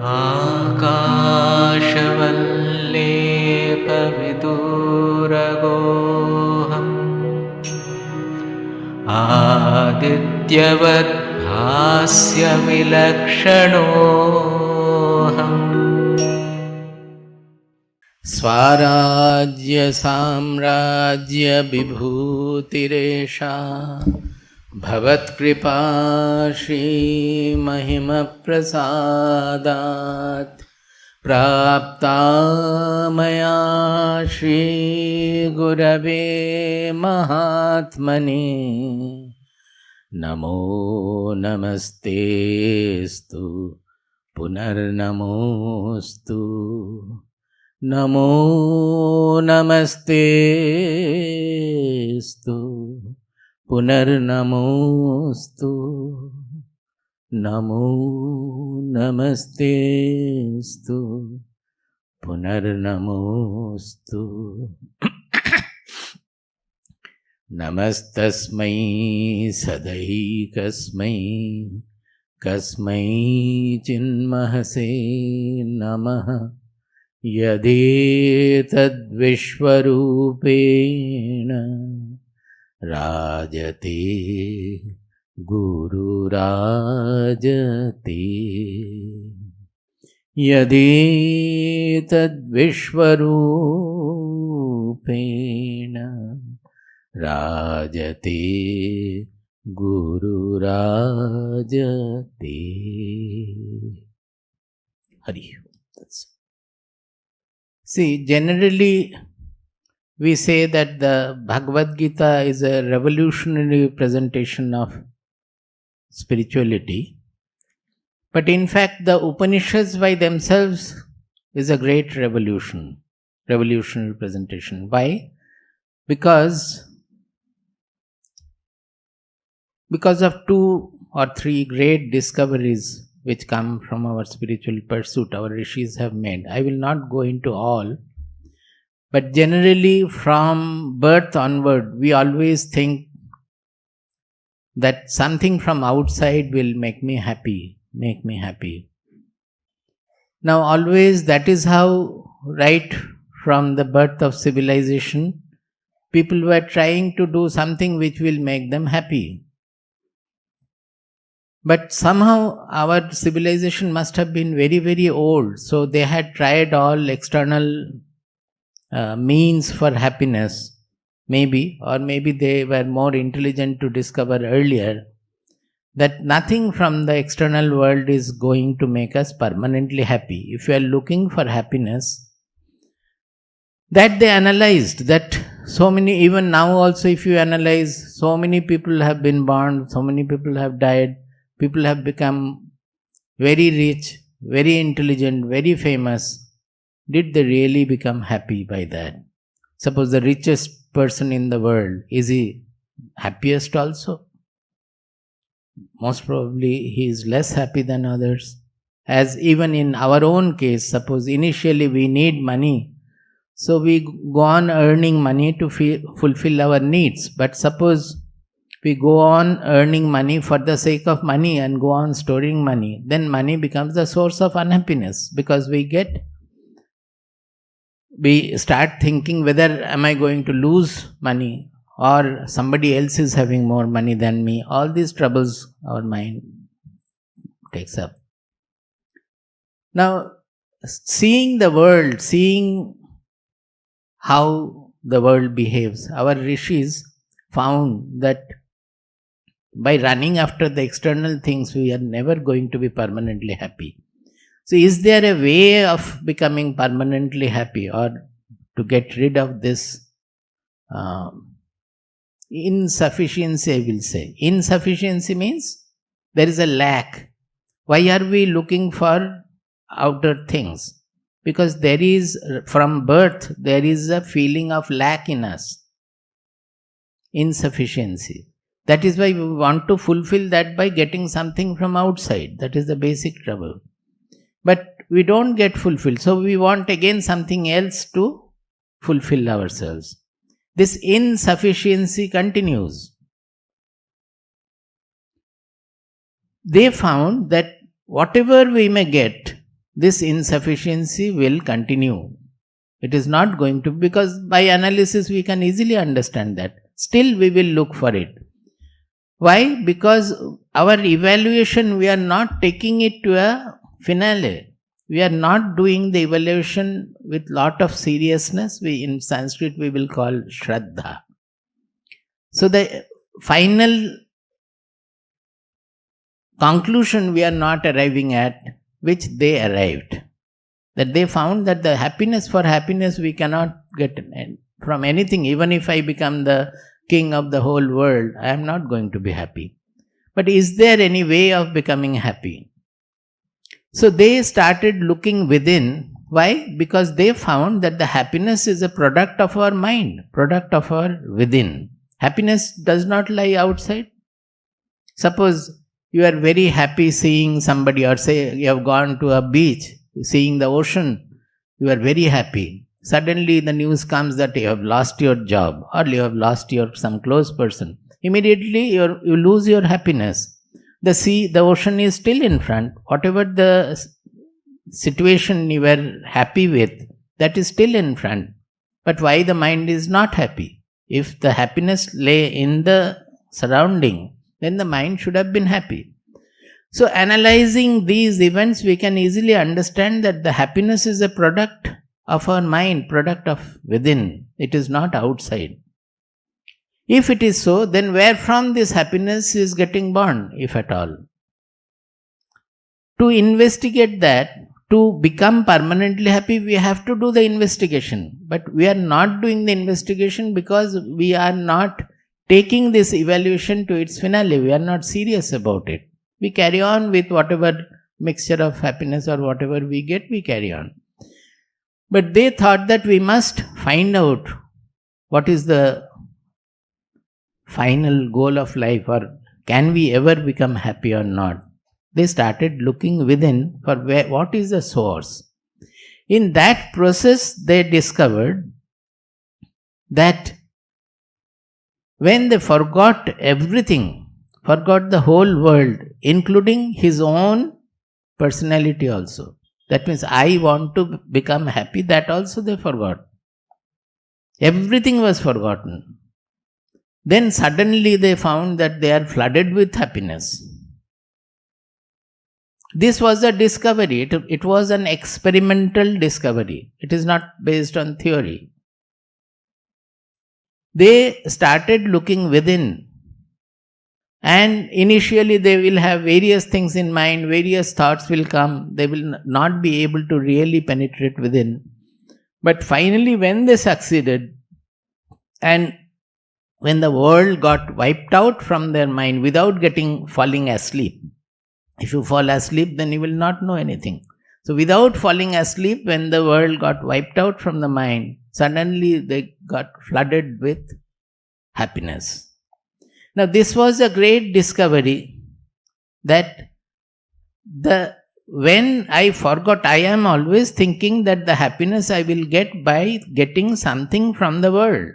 आकाशवल्लेपविदूरगोऽहम् आदित्यवद् भास्यविलक्षणोऽहम् स्वराज्य साम्राज्य विभूतिरेषा भवत्कृपा श्रीमहिमप्रसादात् प्राप्ता मया श्रीगुरवे महात्मने नमो नमस्तेस्तु पुनर्नमोस्तु नमो नमस्तेस्तु पुनर्नमोस्तु नमो नमस्तेस्तु पुनर्नमोस्तु नमस्तस्मै सदैकस्मै कस्मै चिन्महसे नमः यदेतद्विश्वरूपेण राजते गुरुराजते यदेतद्विश्वरूपेण राजते गुरुराजते हरि ओम। See, generally we say that the Bhagavad Gita is a revolutionary presentation of spirituality. But in fact, the Upanishads by themselves is a great revolutionary presentation. Why? Because of 2 or 3 great discoveries which come from our spiritual pursuit, our Rishis have made. I will not go into all, but generally from birth onward, we always think that something from outside will make me happy. Now always that is how, right from the birth of civilization, people were trying to do something which will make them happy. But somehow our civilization must have been very, very old, so they had tried all external means for happiness, maybe, or maybe they were more intelligent to discover earlier that nothing from the external world is going to make us permanently happy. If you are looking for happiness, that they analyzed, that so many, even now also if you analyze, so many people have been born, so many people have died, people have become very rich, very intelligent, very famous. Did they really become happy by that? Suppose the richest person in the world, is he happiest also? Most probably he is less happy than others. As even in our own case, suppose initially we need money, so we go on earning money to fulfill our needs. But suppose we go on earning money for the sake of money and go on storing money, then money becomes the source of unhappiness, because we start thinking whether am I going to lose money or somebody else is having more money than me. All these troubles our mind takes up. Now, seeing the world, seeing how the world behaves, our Rishis found that by running after the external things, we are never going to be permanently happy. So is there a way of becoming permanently happy, or to get rid of this insufficiency, I will say. Insufficiency means there is a lack. Why are we looking for outer things? Because there is, from birth, there is a feeling of lack in us. Insufficiency. That is why we want to fulfill that by getting something from outside. That is the basic trouble. But we don't get fulfilled. So we want again something else to fulfill ourselves. This insufficiency continues. They found that whatever we may get, this insufficiency will continue. It is not going to, because by analysis we can easily understand that. Still we will look for it. Why? Because our evaluation, we are not taking it to a finale. We are not doing the evaluation with lot of seriousness. In Sanskrit we will call Shraddha. So the final conclusion we are not arriving at, which they arrived. That they found that the happiness for happiness we cannot get from anything. Even if I become the king of the whole world, I am not going to be happy. But is there any way of becoming happy? So they started looking within. Why? Because they found that the happiness is a product of our mind, product of our within. Happiness does not lie outside. Suppose you are very happy seeing somebody, or say you have gone to a beach, seeing the ocean, you are very happy. Suddenly the news comes that you have lost your job, or you have lost your some close person. Immediately you lose your happiness. The sea, the ocean is still in front. Whatever the situation you were happy with, that is still in front. But why the mind is not happy? If the happiness lay in the surrounding, then the mind should have been happy. So analyzing these events, we can easily understand that the happiness is a product of our mind, product of within. It is not outside. If it is so, then where from this happiness is getting born, if at all? To investigate that, to become permanently happy, we have to do the investigation. But we are not doing the investigation because we are not taking this evaluation to its finale. We are not serious about it. We carry on with whatever mixture of happiness or whatever we get, we carry on. But they thought that we must find out what is the final goal of life, or can we ever become happy or not. They started looking within for what is the source. In that process, they discovered that when they forgot everything, forgot the whole world, including his own personality also. That means I want to become happy, that also they forgot. Everything was forgotten. Then suddenly they found that they are flooded with happiness. This was a discovery. It was an experimental discovery. It is not based on theory. They started looking within. And initially they will have various things in mind, various thoughts will come. They will not be able to really penetrate within. But finally when they succeeded, and when the world got wiped out from their mind without falling asleep. If you fall asleep, then you will not know anything. So without falling asleep, when the world got wiped out from the mind, suddenly they got flooded with happiness. Now this was a great discovery, that when I forgot, I am always thinking that the happiness I will get by getting something from the world.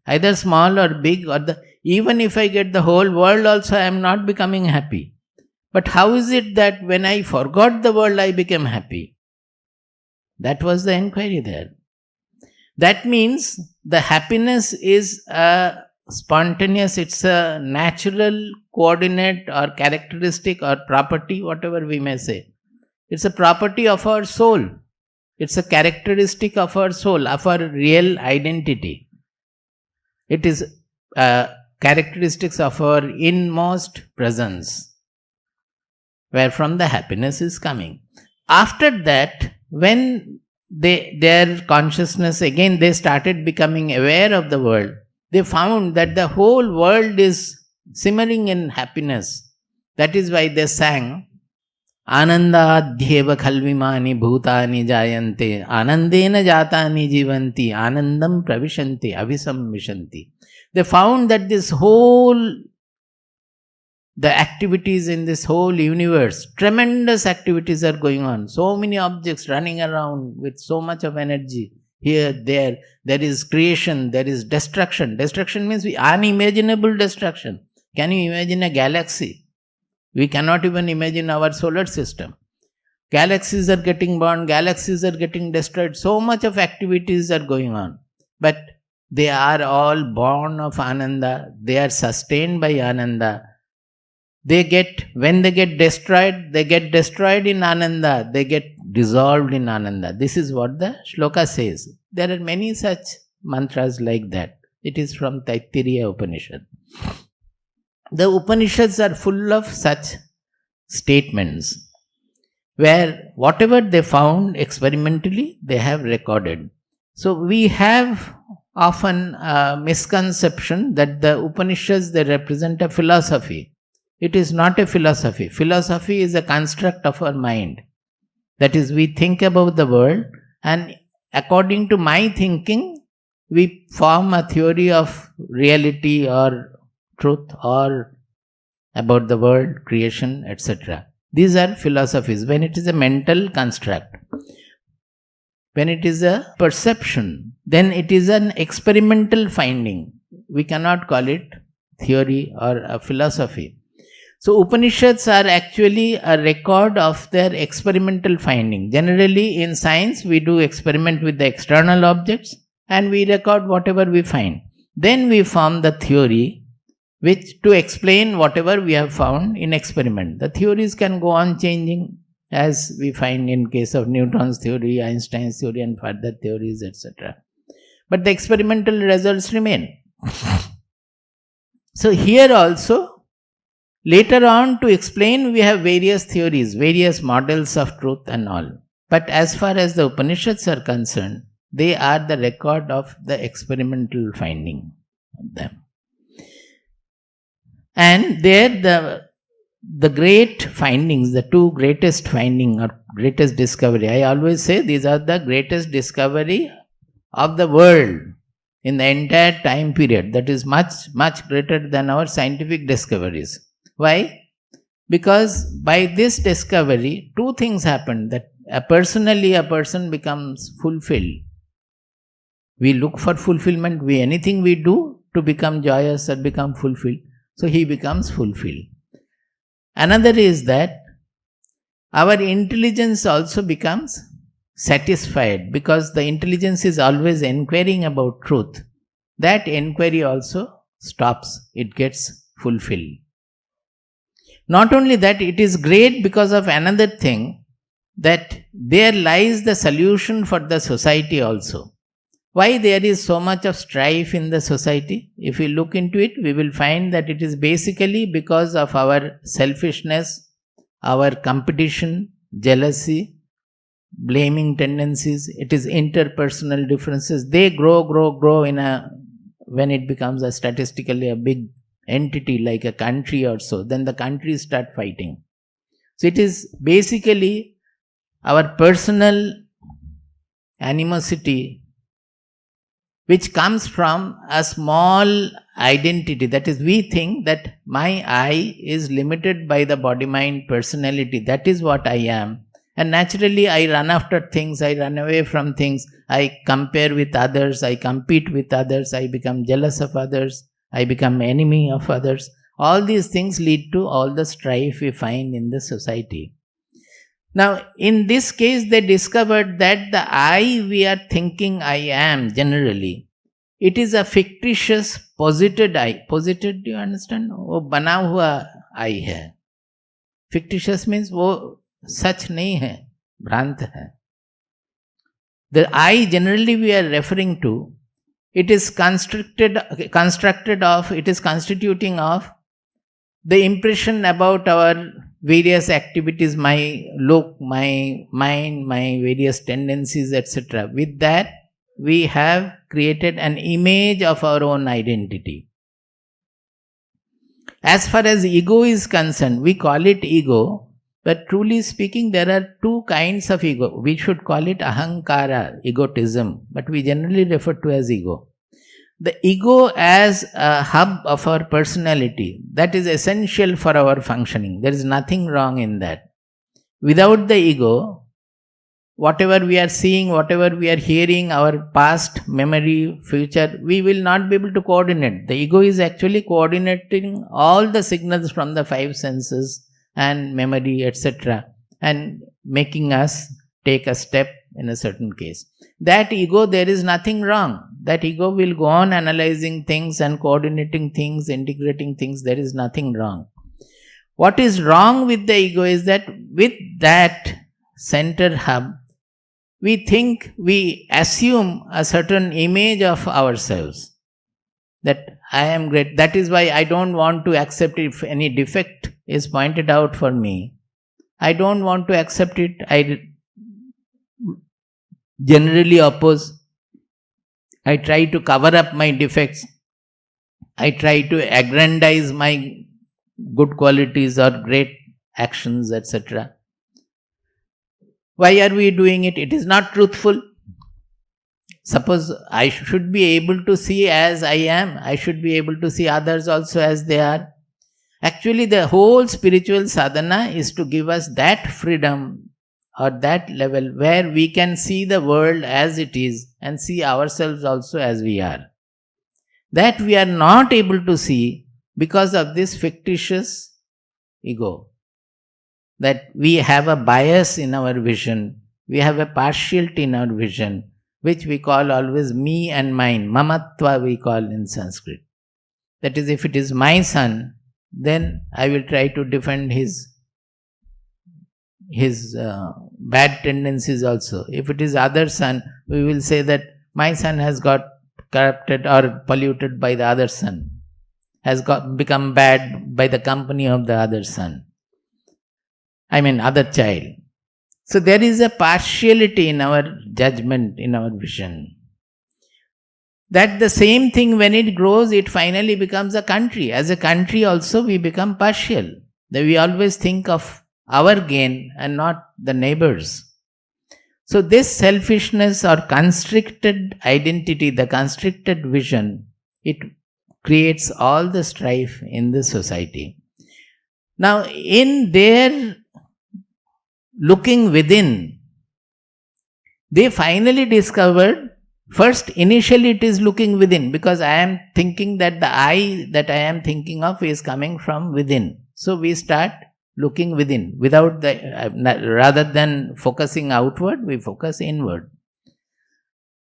Either small or big, or even if I get the whole world also, I am not becoming happy. But how is it that when I forgot the world, I became happy? That was the inquiry there. That means the happiness is a spontaneous, it's a natural coordinate or characteristic or property, whatever we may say. It's a property of our soul. It's a characteristic of our soul, of our real identity. It is characteristics of our inmost presence, where from the happiness is coming. After that, when their consciousness, again they started becoming aware of the world, they found that the whole world is simmering in happiness. That is why they sang, Anandadhyeva khalvimani bhutani jayante, anandena jatani jivanti, anandam pravishanti, avisam vishanti. They found that the activities in this whole universe, tremendous activities are going on. So many objects running around with so much of energy. Here, there is creation, there is destruction. Destruction means unimaginable destruction. Can you imagine a galaxy? We cannot even imagine our solar system. Galaxies are getting born, galaxies are getting destroyed. So much of activities are going on. But they are all born of Ananda. They are sustained by Ananda. When they get destroyed in Ananda. They get dissolved in Ananda. This is what the shloka says. There are many such mantras like that. It is from Taittiriya Upanishad. The Upanishads are full of such statements, where whatever they found experimentally, they have recorded. So we have often a misconception that the Upanishads, they represent a philosophy. It is not a philosophy. Philosophy is a construct of our mind. That is, we think about the world, and according to my thinking, we form a theory of reality or truth or about the world, creation, etc. These are philosophies when it is a mental construct. When it is a perception, then it is an experimental finding. We cannot call it theory or a philosophy. So Upanishads are actually a record of their experimental finding. Generally in science, we do experiment with the external objects and we record whatever we find. Then we form the theory which to explain whatever we have found in experiment. The theories can go on changing, as we find in case of Newton's theory, Einstein's theory and further theories, etc. But the experimental results remain. So here also, later on to explain, we have various theories, various models of truth and all. But as far as the Upanishads are concerned, they are the record of the experimental finding of them. And there the great findings, the two greatest finding or greatest discovery, I always say these are the greatest discovery of the world in the entire time period. That is much, much greater than our scientific discoveries. Why? Because by this discovery, two things happen. That personally a person becomes fulfilled. We look for fulfillment. Anything we do to become joyous or become fulfilled. So he becomes fulfilled. Another is that our intelligence also becomes satisfied, because the intelligence is always inquiring about truth. That inquiry also stops. It gets fulfilled. Not only that, it is great because of another thing, that there lies the solution for the society also. Why there is so much of strife in the society? If we look into it, we will find that it is basically because of our selfishness, our competition, jealousy, blaming tendencies. It is interpersonal differences. They grow when it becomes a statistically a big entity like a country or so, then the countries start fighting. So it is basically our personal animosity, which comes from a small identity. That is, we think that my I is limited by the body-mind personality. That is what I am. And naturally, I run after things, I run away from things, I compare with others, I compete with others, I become jealous of others, I become enemy of others. All these things lead to all the strife we find in the society. Now, in this case, they discovered that the I we are thinking I am generally, it is a fictitious posited I. Posited, do you understand? वो बना हुआ I है. Fictitious means वो सच नहीं है, भ्रांत है. The I generally we are referring to, it is constituting of the impression about our various activities, my look, my mind, my various tendencies, etc. With that, we have created an image of our own identity. As far as ego is concerned, we call it ego, but truly speaking, there are two kinds of ego. We should call it ahankara, egotism, but we generally refer to as ego. The ego as a hub of our personality, that is essential for our functioning. There is nothing wrong in that. Without the ego, whatever we are seeing, whatever we are hearing, our past, memory, future, we will not be able to coordinate. The ego is actually coordinating all the signals from the five senses and memory, etc. And making us take a step in a certain case. That ego, there is nothing wrong. That ego will go on analyzing things and coordinating things, integrating things. There is nothing wrong. What is wrong with the ego is that with that center hub, we assume a certain image of ourselves. That I am great. That is why I don't want to accept if any defect is pointed out for me. I don't want to accept it. I generally oppose. I try to cover up my defects. I try to aggrandize my good qualities or great actions, etc. Why are we doing it? It is not truthful. Suppose I should be able to see as I am. I should be able to see others also as they are. Actually, the whole spiritual sadhana is to give us that freedom or that level where we can see the world as it is and see ourselves also as we are. That we are not able to see because of this fictitious ego. That we have a bias in our vision, we have a partiality in our vision, which we call always me and mine. Mamatva we call in Sanskrit. That is, if it is my son, then I will try to defend his bad tendencies also. If it is other son, we will say that my son has got corrupted or polluted by the other son, has become bad by the company of the other son. Other child. So there is a partiality in our judgment, in our vision. That the same thing, when it grows, it finally becomes a country. As a country also we become partial. That we always think of our gain and not the neighbors. So this selfishness or constricted identity, the constricted vision, it creates all the strife in the society. Now in their looking within, they finally discovered, first initially it is looking within, because I am thinking that the I that I am thinking of is coming from within. So we start looking within, without rather than focusing outward, we focus inward.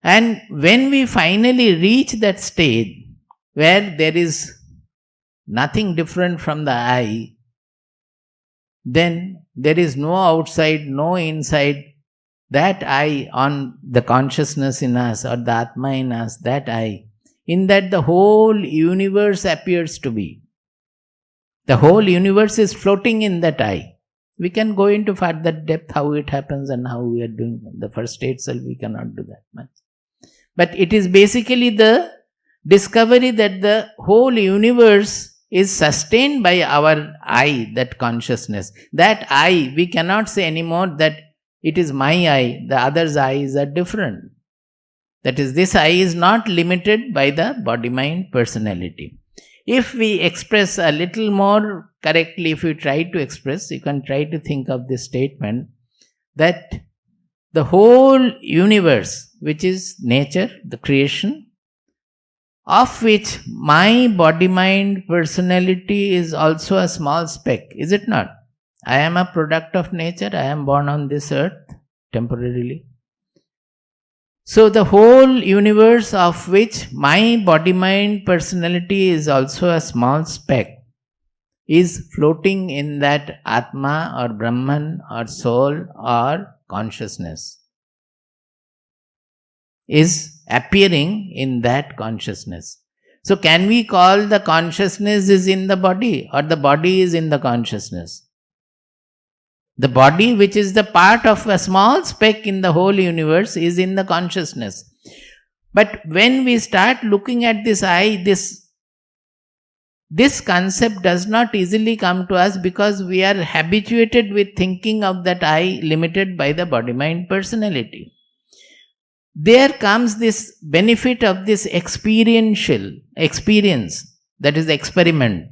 And when we finally reach that stage where there is nothing different from the I, then there is no outside, no inside. That I on the consciousness in us or the Atma in us, that I, in that the whole universe appears to be. The whole universe is floating in that I. We can go into further depth how it happens and how we are doing. The first state itself we cannot do that much. But it is basically the discovery that the whole universe is sustained by our I, that consciousness. That I, we cannot say anymore that it is my I, the other's eyes are different. That is, this I is not limited by the body-mind personality. If we express a little more correctly, if we try to express, you can try to think of this statement that the whole universe, which is nature, the creation, of which my body-mind personality is also a small speck, is it not? I am a product of nature, I am born on this earth temporarily. So the whole universe of which my body-mind personality is also a small speck is floating in that Atma or Brahman or soul or consciousness, is appearing in that consciousness. So can we call the consciousness is in the body or the body is in the consciousness? The body, which is the part of a small speck in the whole universe, is in the consciousness. But when we start looking at this I, this concept does not easily come to us because we are habituated with thinking of that I limited by the body-mind personality. There comes this benefit of this experience, that is the experiment.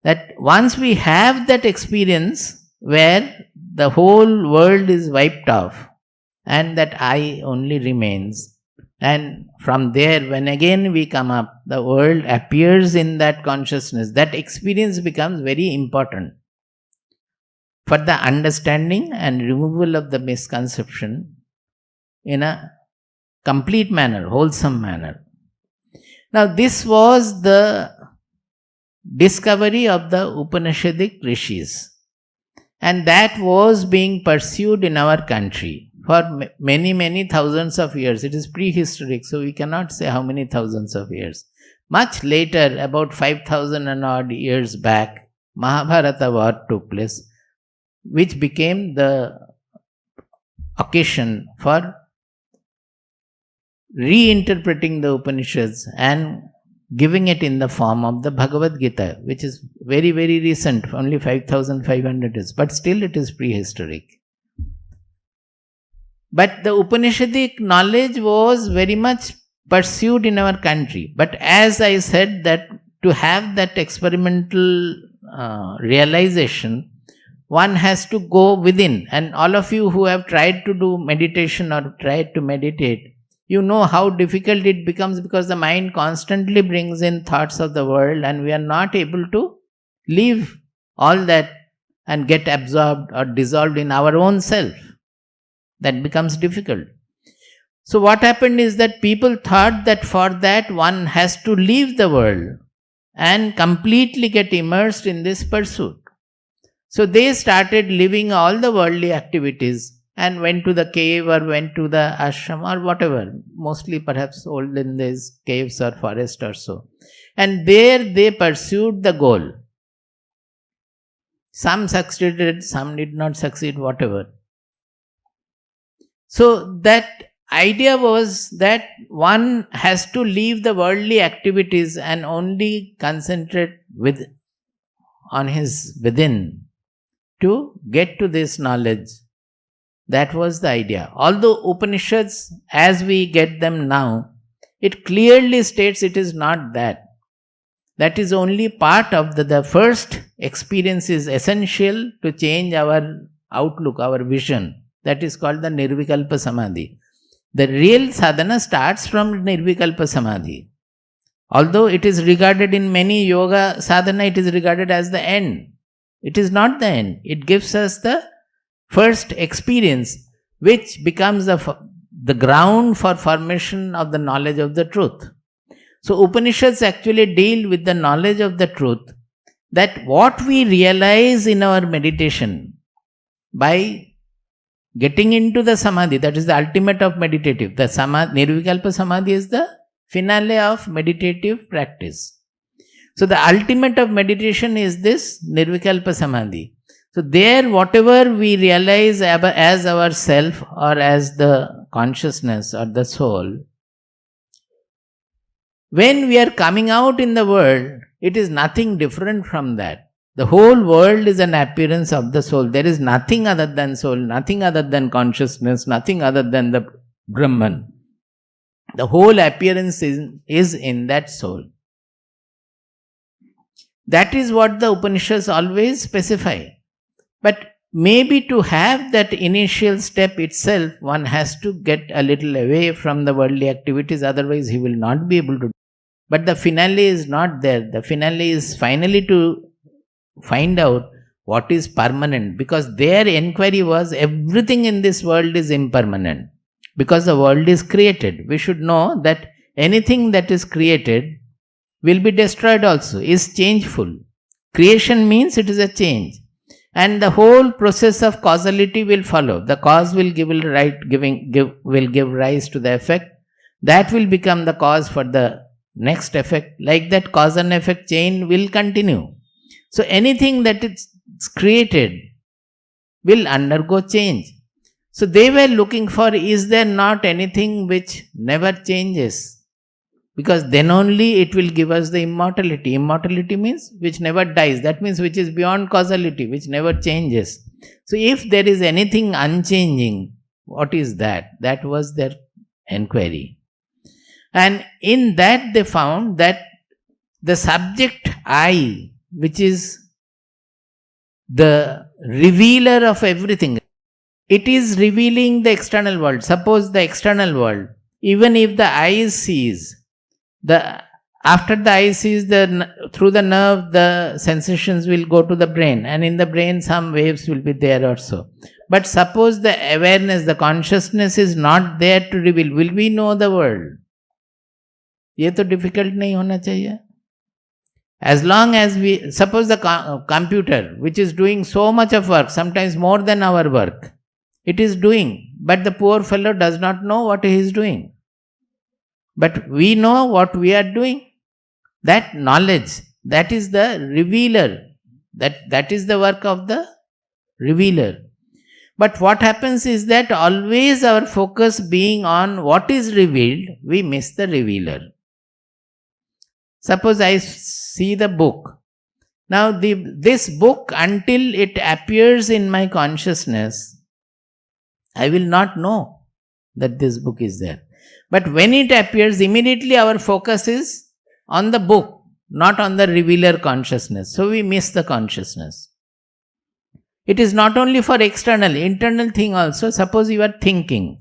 That once we have that experience, where the whole world is wiped off and that I only remains, and from there when again we come up, the world appears in that consciousness, that experience becomes very important. for the understanding and removal of the misconception in a complete manner, wholesome manner. Now, this was the discovery of the Upanishadic Rishis, and that was being pursued in our country for many, many thousands of years. It is prehistoric, so we cannot say how many thousands of years. Much later, about 5,000 and odd years back, Mahabharata war took place, which became the occasion for reinterpreting the Upanishads and giving it in the form of the Bhagavad Gita, which is very, very recent, only 5,500 years, but still it is prehistoric. But the Upanishadic knowledge was very much pursued in our country. But as I said, that to have that experimental realization, one has to go within. And all of you who have tried to do meditation or tried to meditate, you know how difficult it becomes, because the mind constantly brings in thoughts of the world and we are not able to leave all that and get absorbed or dissolved in our own self. That becomes difficult. So what happened is that people thought that for that one has to leave the world and completely get immersed in this pursuit. So they started leaving all the worldly activities and went to the cave or went to the ashram or whatever, mostly perhaps olden days caves or forest or so. And there they pursued the goal. Some succeeded, some did not succeed, whatever. So that idea was that one has to leave the worldly activities and only concentrate on his within to get to this knowledge. That was the idea. Although Upanishads, as we get them now, it clearly states it is not that. That is only part of the first experience is essential to change our outlook, our vision. That is called the Nirvikalpa Samadhi. The real sadhana starts from Nirvikalpa Samadhi. Although it is regarded in many yoga sadhana, it is regarded as the end. It is not the end. It gives us the first experience, which becomes the ground for formation of the knowledge of the truth. So Upanishads actually deal with the knowledge of the truth, that what we realize in our meditation by getting into the samadhi, that is the ultimate of meditative. The Nirvikalpa Samadhi is the finale of meditative practice. So the ultimate of meditation is this Nirvikalpa Samadhi. So there, whatever we realize as our self or as the consciousness or the soul, when we are coming out in the world, it is nothing different from that. The whole world is an appearance of the soul. There is nothing other than soul, nothing other than consciousness, nothing other than the Brahman. The whole appearance is in that soul. That is what the Upanishads always specify. But maybe to have that initial step itself, one has to get a little away from the worldly activities, otherwise he will not be able to. But the finale is not there. The finale is finally to find out what is permanent, because their inquiry was everything in this world is impermanent, because the world is created. We should know that anything that is created will be destroyed also, is changeful. Creation means it is a change. And the whole process of causality will follow. The cause will give rise to the effect. That will become the cause for the next effect. Like that, cause and effect chain will continue. So anything that is created will undergo change. So they were looking for, is there not anything which never changes? Because then only it will give us the immortality. Immortality means which never dies. That means which is beyond causality, which never changes. So if there is anything unchanging, what is that? That was their inquiry. And in that they found that the subject I, which is the revealer of everything, it is revealing the external world. Suppose the external world, even if the eye sees, the After the eye sees through the nerve, the sensations will go to the brain, and in the brain some waves will be there also. But suppose the awareness, the consciousness is not there to reveal, will we know the world? ये तो difficult नहीं होना चाहिए. As long as we, suppose the computer which is doing so much of work, sometimes more than our work, it is doing, but the poor fellow does not know what he is doing. But we know what we are doing. That knowledge, that is the revealer. That is the work of the revealer. But what happens is that always our focus being on what is revealed, we miss the revealer. Suppose I see the book. Now this book, until it appears in my consciousness, I will not know that this book is there. But when it appears, immediately our focus is on the book, not on the revealer consciousness. So we miss the consciousness. It is not only for external, internal thing also. Suppose you are thinking,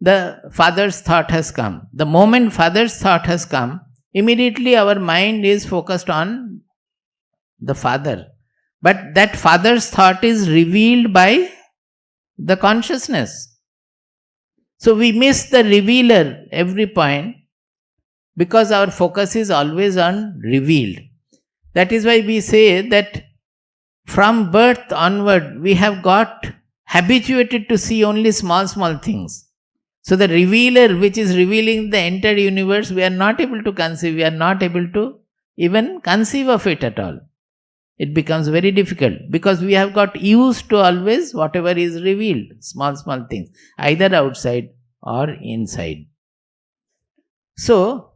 the father's thought has come. The moment father's thought has come, immediately our mind is focused on the father. But that father's thought is revealed by the consciousness. So we miss the revealer every point because our focus is always on revealed. That is why we say that from birth onward we have got habituated to see only small things. So the revealer which is revealing the entire universe, we are not able to conceive, we are not able to even conceive of it at all. It becomes very difficult because we have got used to always whatever is revealed, small things, either outside or inside. So,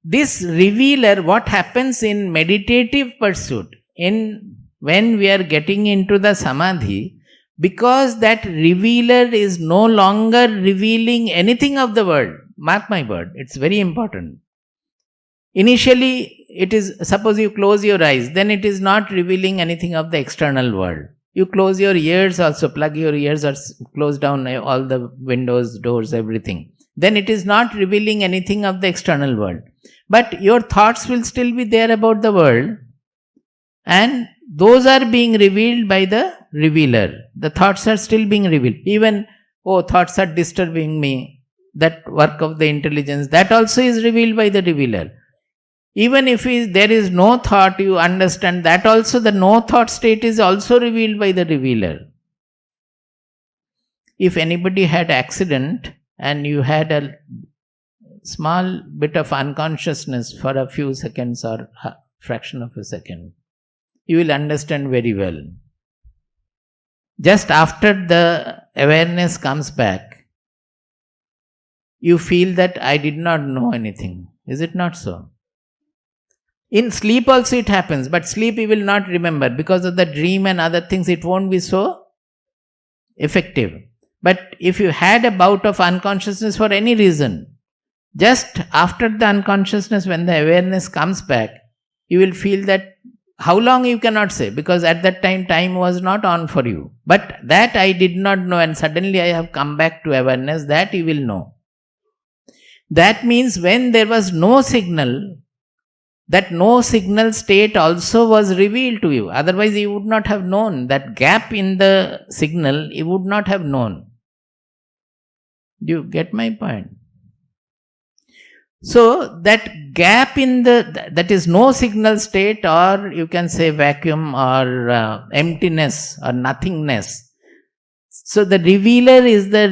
this revealer, what happens in meditative pursuit, when we are getting into the samadhi, because that revealer is no longer revealing anything of the world. Mark my word, it's very important. Initially, it is, suppose you close your eyes, then it is not revealing anything of the external world. You close your ears also, plug your ears or close down all the windows, doors, everything. Then it is not revealing anything of the external world. But your thoughts will still be there about the world, and those are being revealed by the revealer. The thoughts are still being revealed. Even, thoughts are disturbing me, that work of the intelligence, that also is revealed by the revealer. Even if there is no thought, you understand that also the no thought state is also revealed by the revealer. If anybody had accident and you had a small bit of unconsciousness for a few seconds or a fraction of a second, you will understand very well. Just after the awareness comes back, you feel that I did not know anything. Is it not so? In sleep also it happens, but sleep you will not remember because of the dream and other things, it won't be so effective. But if you had a bout of unconsciousness for any reason, just after the unconsciousness, when the awareness comes back, you will feel that how long you cannot say, because at that time was not on for you. But that I did not know and suddenly I have come back to awareness, that you will know. That means when there was no signal, that no signal state also was revealed to you. Otherwise you would not have known. That gap in the signal, you would not have known. Do you get my point? So that gap in that is no signal state, or you can say vacuum or emptiness or nothingness. So the revealer is the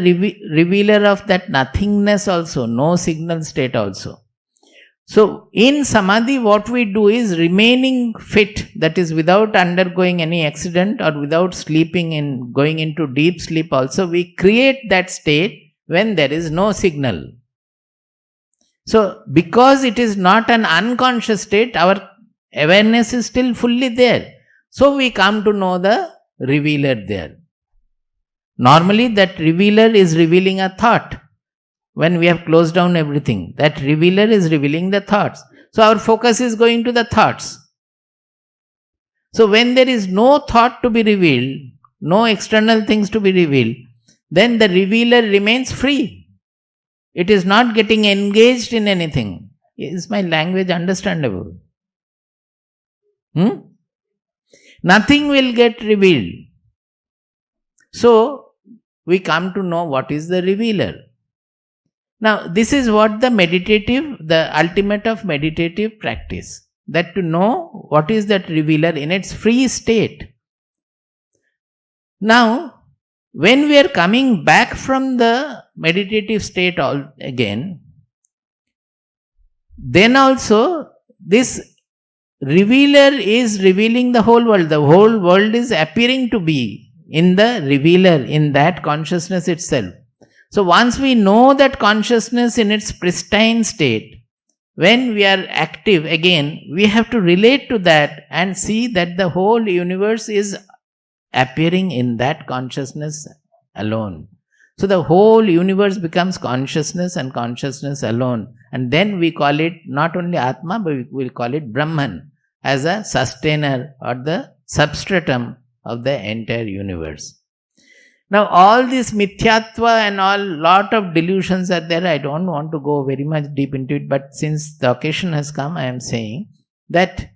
revealer of that nothingness also, no signal state also. So in samadhi what we do is remaining fit, that is without undergoing any accident or without sleeping and going into deep sleep also, we create that state when there is no signal. So because it is not an unconscious state, our awareness is still fully there. So we come to know the revealer there. Normally that revealer is revealing a thought. When we have closed down everything, that revealer is revealing the thoughts. So our focus is going to the thoughts. So when there is no thought to be revealed, no external things to be revealed, then the revealer remains free. It is not getting engaged in anything. Is my language understandable? Nothing will get revealed. So, we come to know what is the revealer. Now, this is what the ultimate of meditative practice. That to know what is that revealer in its free state. Now, when we are coming back from the meditative state again, then also this revealer is revealing the whole world. The whole world is appearing to be in the revealer, in that consciousness itself. So once we know that consciousness in its pristine state, when we are active again, we have to relate to that and see that the whole universe is appearing in that consciousness alone. So the whole universe becomes consciousness and consciousness alone. And then we call it not only Atma, but we will call it Brahman as a sustainer or the substratum of the entire universe. Now all this mithyatva and all lot of delusions are there. I don't want to go very much deep into it, but since the occasion has come, I am saying that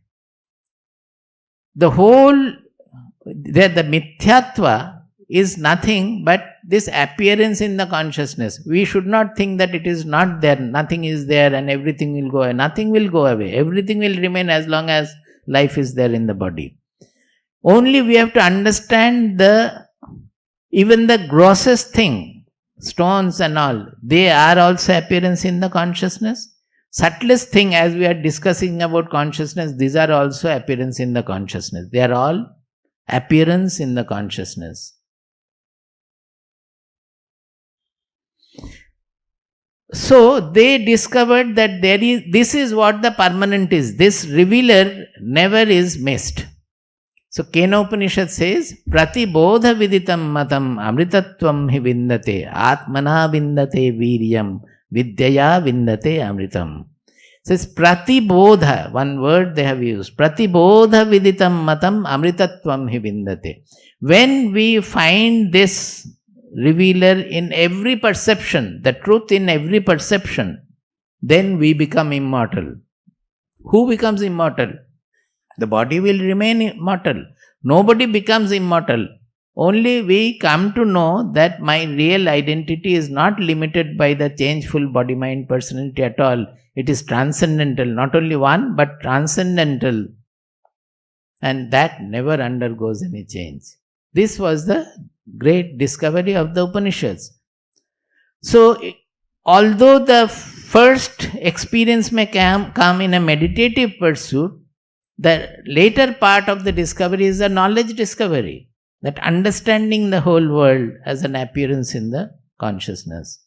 the mithyatva is nothing but this appearance in the consciousness. We should not think that it is not there, nothing is there and everything will go away. Nothing will go away. Everything will remain as long as life is there in the body. Only we have to understand even the grossest thing, stones and all, they are also appearance in the consciousness. Subtlest thing, as we are discussing about consciousness, these are also appearance in the consciousness. They are all appearance in the consciousness. So they discovered that this is what the permanent is. This revealer never is missed. So Kenopanishad says, Pratibodha viditam matam amritatvam hi vindate, atmana vindate viryam, vidyaya vindate amritam. It says Pratibodha, one word they have used, Pratibodha viditam matam amritatvam hi vindate. When we find this revealer in every perception, the truth in every perception, then we become immortal. Who becomes immortal? The body will remain immortal. Nobody becomes immortal. Only we come to know that my real identity is not limited by the changeful body, mind, personality at all. It is transcendental. Not only one, but transcendental. And that never undergoes any change. This was the great discovery of the Upanishads. So, although the first experience may come in a meditative pursuit, the later part of the discovery is a knowledge discovery, that understanding the whole world as an appearance in the consciousness.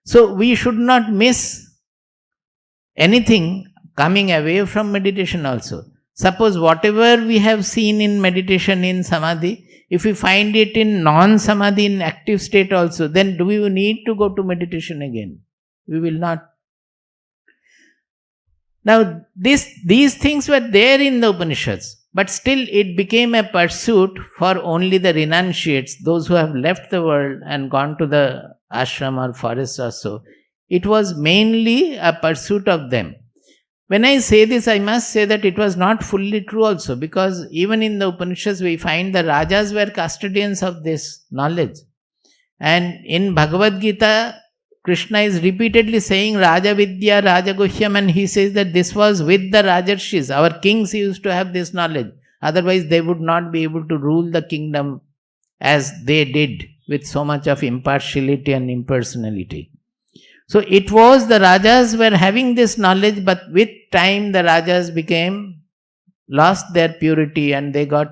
So we should not miss anything coming away from meditation also. Suppose whatever we have seen in meditation in samadhi, if we find it in non-samadhi, in active state also, then do we need to go to meditation again? We will not. Now, these things were there in the Upanishads, but still it became a pursuit for only the renunciates, those who have left the world and gone to the ashram or forest or so. It was mainly a pursuit of them. When I say this, I must say that it was not fully true also, because even in the Upanishads we find the Rajas were custodians of this knowledge. And in Bhagavad Gita, Krishna is repeatedly saying Raja Vidya, Raja Guhyam, and he says that this was with the Rajarshis. Our kings used to have this knowledge. Otherwise they would not be able to rule the kingdom as they did, with so much of impartiality and impersonality. So it was the Rajas were having this knowledge, but with time the Rajas lost their purity and they got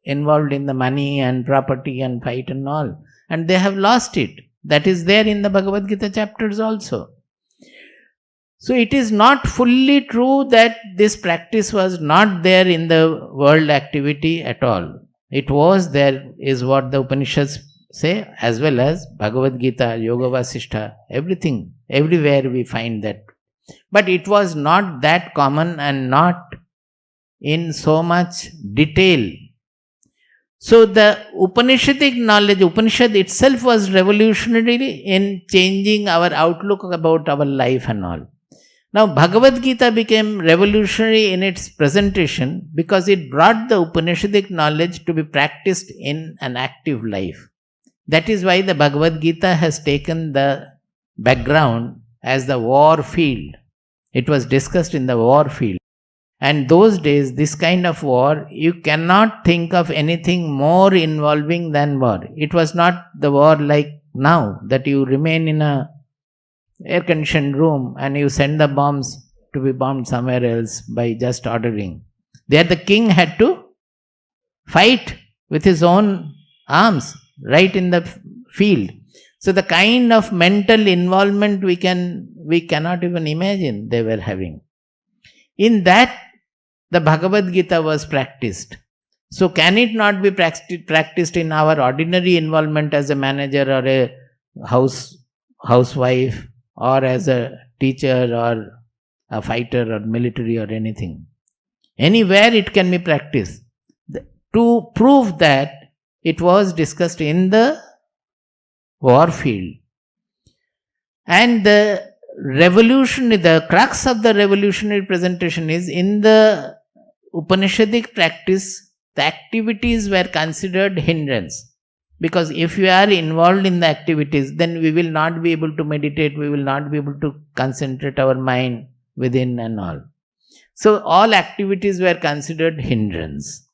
involved in the money and property and fight and all. And they have lost it. That is there in the Bhagavad Gita chapters also. So it is not fully true that this practice was not there in the world activity at all. It was there, is what the Upanishads say, as well as Bhagavad Gita, Yoga Vasishtha, everything, everywhere we find that. But it was not that common and not in so much detail. So the Upanishadic knowledge, Upanishad itself was revolutionary in changing our outlook about our life and all. Now, Bhagavad Gita became revolutionary in its presentation because it brought the Upanishadic knowledge to be practiced in an active life. That is why the Bhagavad Gita has taken the background as the war field. It was discussed in the war field. And those days, this kind of war, you cannot think of anything more involving than war. It was not the war like now, that you remain in a air-conditioned room and you send the bombs to be bombed somewhere else by just ordering. There the king had to fight with his own arms right in the field. So the kind of mental involvement we cannot even imagine they were having. In that, the Bhagavad Gita was practiced. So can it not be practiced in our ordinary involvement as a manager or a housewife, or as a teacher or a fighter or military or anything? Anywhere it can be practiced. To prove that, it was discussed in the war field. And the crux of the revolutionary presentation is, in the Upanishadic practice, the activities were considered hindrance. Because if we are involved in the activities, then we will not be able to meditate, we will not be able to concentrate our mind within and all. So all activities were considered hindrance.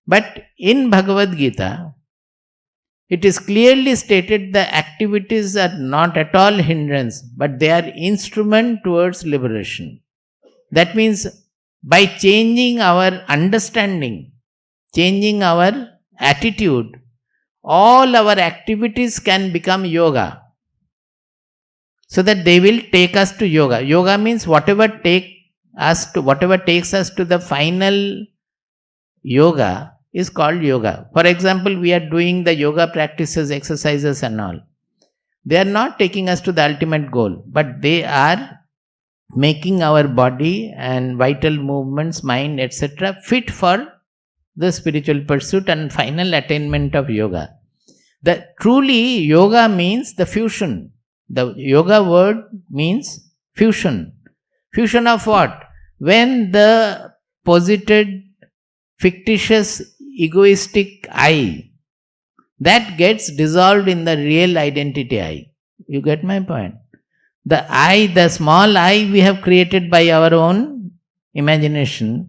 But in Bhagavad Gita, it is clearly stated the activities are not at all hindrance, but they are instrument towards liberation. That means by changing our understanding, changing our attitude, all our activities can become yoga. So that they will take us to yoga. Yoga means whatever takes us to the final yoga is called yoga. For example, we are doing the yoga practices, exercises and all. They are not taking us to the ultimate goal, but they are making our body and vital movements, mind, etc. fit for the spiritual pursuit and final attainment of yoga. Truly, yoga means the fusion. The yoga word means fusion. Fusion of what? When the posited, fictitious, egoistic I, that gets dissolved in the real identity I. You get my point? The I, the small I we have created by our own imagination,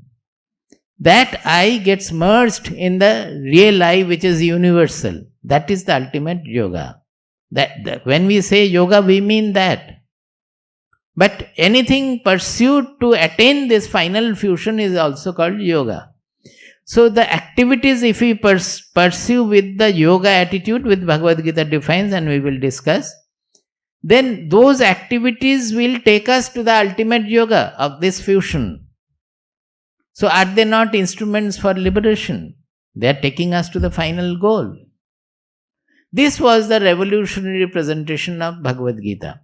that I gets merged in the real I, which is universal. That is the ultimate yoga. When we say yoga, we mean that. But anything pursued to attain this final fusion is also called yoga. So the activities, if we pursue with the yoga attitude, with Bhagavad Gita defines and we will discuss, then those activities will take us to the ultimate yoga of this fusion. So are they not instruments for liberation? They are taking us to the final goal. This was the revolutionary presentation of Bhagavad Gita.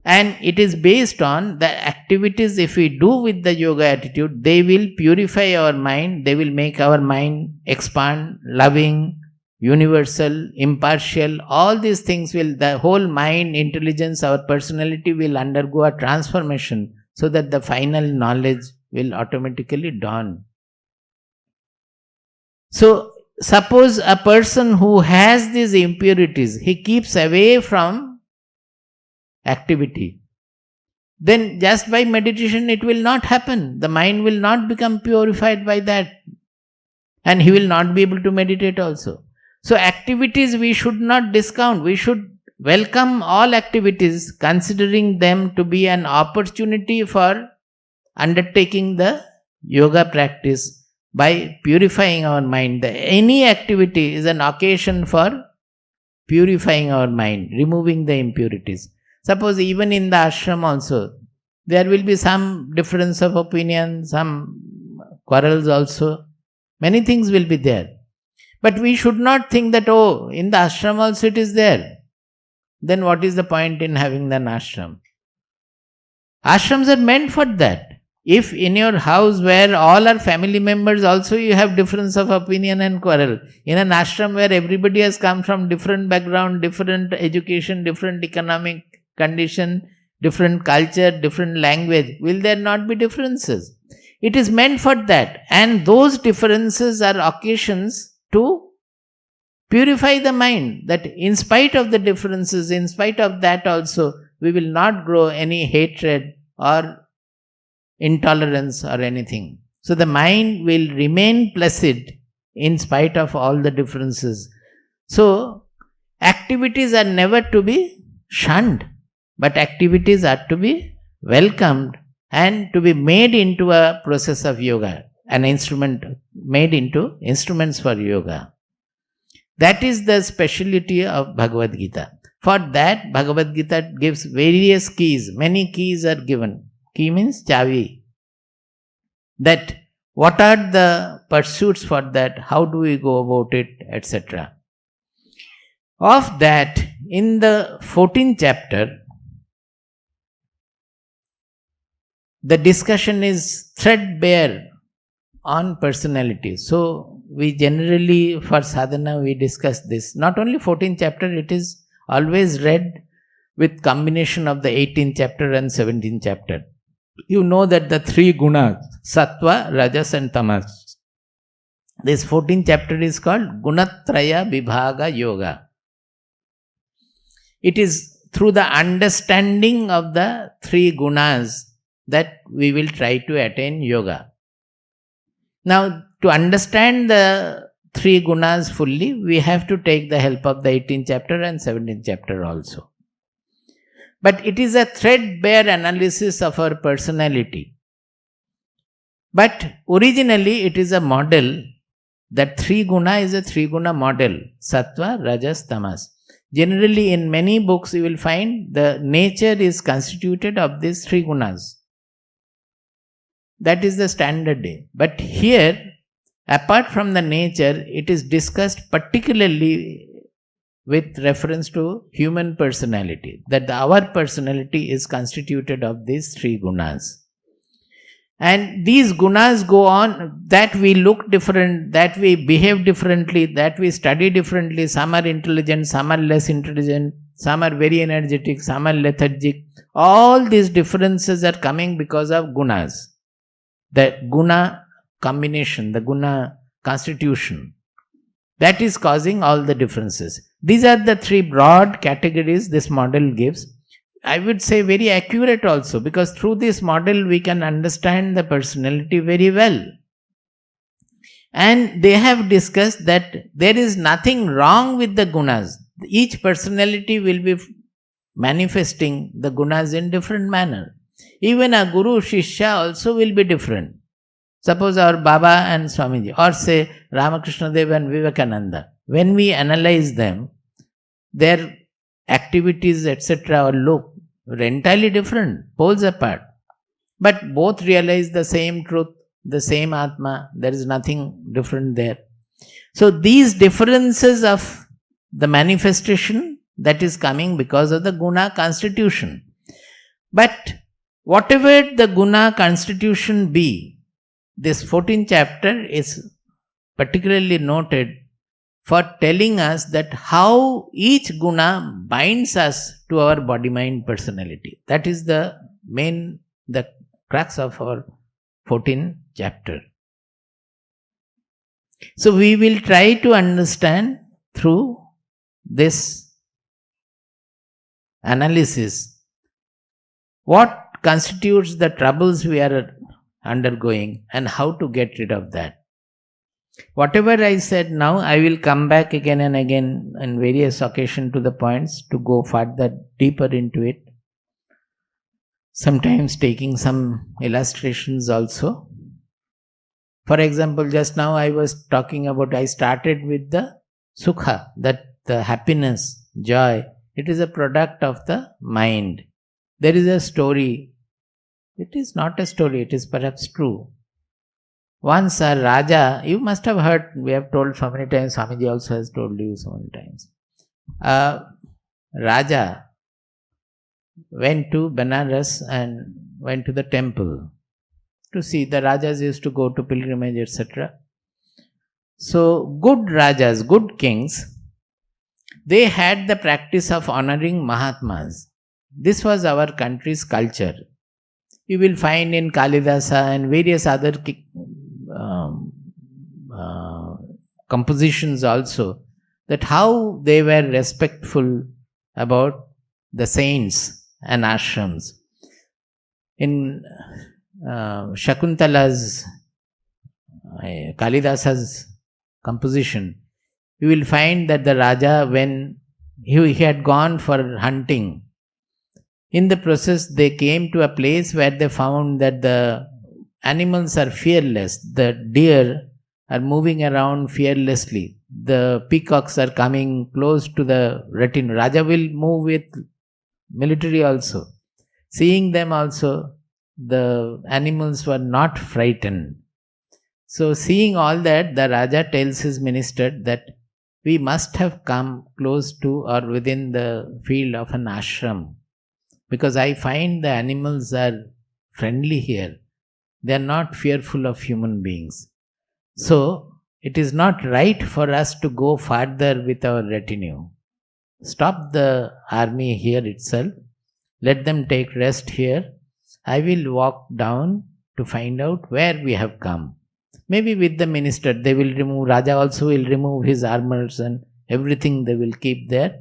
And it is based on the activities, if we do with the yoga attitude, they will purify our mind, they will make our mind expand, loving, universal, impartial. All these things the whole mind, intelligence, our personality will undergo a transformation so that the final knowledge will automatically dawn. So, suppose a person who has these impurities, he keeps away from activity, then just by meditation it will not happen. The mind will not become purified by that, and he will not be able to meditate also. So activities we should not discount. We should welcome all activities, considering them to be an opportunity for undertaking the yoga practice by purifying our mind. Any activity is an occasion for purifying our mind, removing the impurities. Suppose even in the ashram also, there will be some difference of opinion, some quarrels also. Many things will be there. But we should not think that, in the ashram also it is there. Then what is the point in having an ashram? Ashrams are meant for that. If in your house where all are family members also you have difference of opinion and quarrel, in an ashram where everybody has come from different background, different education, different economic condition, different culture, different language. Will there not be differences? It is meant for that. And those differences are occasions to purify the mind. That in spite of the differences, in spite of that also, we will not grow any hatred or intolerance or anything. So the mind will remain placid in spite of all the differences. So activities are never to be shunned, but activities are to be welcomed and to be made into a process of yoga, an instrument made into instruments for yoga. That is the speciality of Bhagavad Gita. For that, Bhagavad Gita gives various keys. Many keys are given. Key means chavi. That what are the pursuits for that? How do we go about it, etc. Of that, in the 14th chapter, the discussion is threadbare on personality. So, we generally, for sadhana, we discuss this. Not only 14th chapter, it is always read with combination of the 18th chapter and 17th chapter. You know that the three gunas, sattva, rajas and tamas. This 14th chapter is called Gunatraya Vibhaga Yoga. It is through the understanding of the three gunas that we will try to attain yoga. Now, to understand the three gunas fully, we have to take the help of the 18th chapter and 17th chapter also. But it is a threadbare analysis of our personality. But originally it is a model. That three guna is a three guna model. Sattva, Rajas, Tamas. Generally in many books you will find the nature is constituted of these three gunas. That is the standard day. But here, apart from the nature, it is discussed particularly with reference to human personality. That our personality is constituted of these three gunas. And these gunas go on, that we look different, that we behave differently, that we study differently. Some are intelligent, some are less intelligent, some are very energetic, some are lethargic. All these differences are coming because of gunas. The guna combination, the guna constitution, that is causing all the differences. These are the three broad categories this model gives. I would say very accurate also, because through this model we can understand the personality very well. And they have discussed that there is nothing wrong with the gunas. Each personality will be manifesting the gunas in different manner. Even a guru shishya also will be different. Suppose our Baba and Swamiji, or say Ramakrishna Dev and Vivekananda, when we analyze them, their activities, etc., or look were entirely different, poles apart. But both realize the same truth, the same Atma, there is nothing different there. So these differences of the manifestation, that is coming because of the guna constitution. But whatever the guna constitution be, this 14th chapter is particularly noted for telling us that how each guna binds us to our body-mind personality. That is the main, the crux of our 14th chapter. So we will try to understand through this analysis what constitutes the troubles we are undergoing and how to get rid of that. Whatever I said now, I will come back again and again on various occasions to the points to go further deeper into it. Sometimes taking some illustrations also. For example, just now I was talking about, I started with the sukha, that the happiness, joy, it is a product of the mind. There is a story. It is not a story, it is perhaps true. Once a Raja, you must have heard, we have told so many times, Swamiji also has told you so many times. Raja went to Benares and went to the temple to see. The Rajas used to go to pilgrimage, etc. So good Rajas, good kings, they had the practice of honoring Mahatmas. This was our country's culture. You will find in Kalidasa and various other um, compositions also, that how they were respectful about the saints and ashrams. In Shakuntala's, Kalidasa's composition, you will find that the Raja, when he had gone for hunting, in the process they came to a place where they found that the animals are fearless. The deer are moving around fearlessly. The peacocks are coming close to the retinue. Raja will move with military also. Seeing them also, the animals were not frightened. So seeing all that, the Raja tells his minister that we must have come close to or within the field of an ashram, because I find the animals are friendly here. They are not fearful of human beings. So it is not right for us to go farther with our retinue. Stop the army here itself. Let them take rest here. I will walk down to find out where we have come. Maybe with the minister, they will remove, Raja also will remove his armors and everything they will keep there.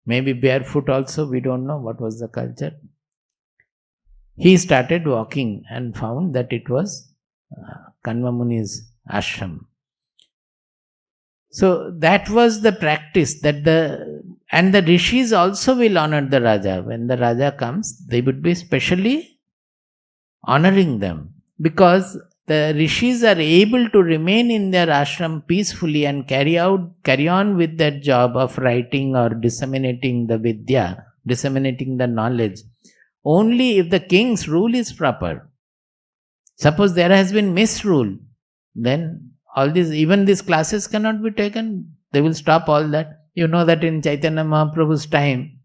Maybe barefoot also, we don't know what was the culture. He started walking and found that it was Kanva Muni's ashram. So that was the practice that and the Rishis also will honor the Raja. When the Raja comes, they would be specially honoring them, because the Rishis are able to remain in their ashram peacefully and carry on with their job of writing or disseminating the vidya, disseminating the knowledge, only if the king's rule is proper. Suppose there has been misrule, then all these, even these classes cannot be taken. They will stop all that. You know that in Chaitanya Mahaprabhu's time,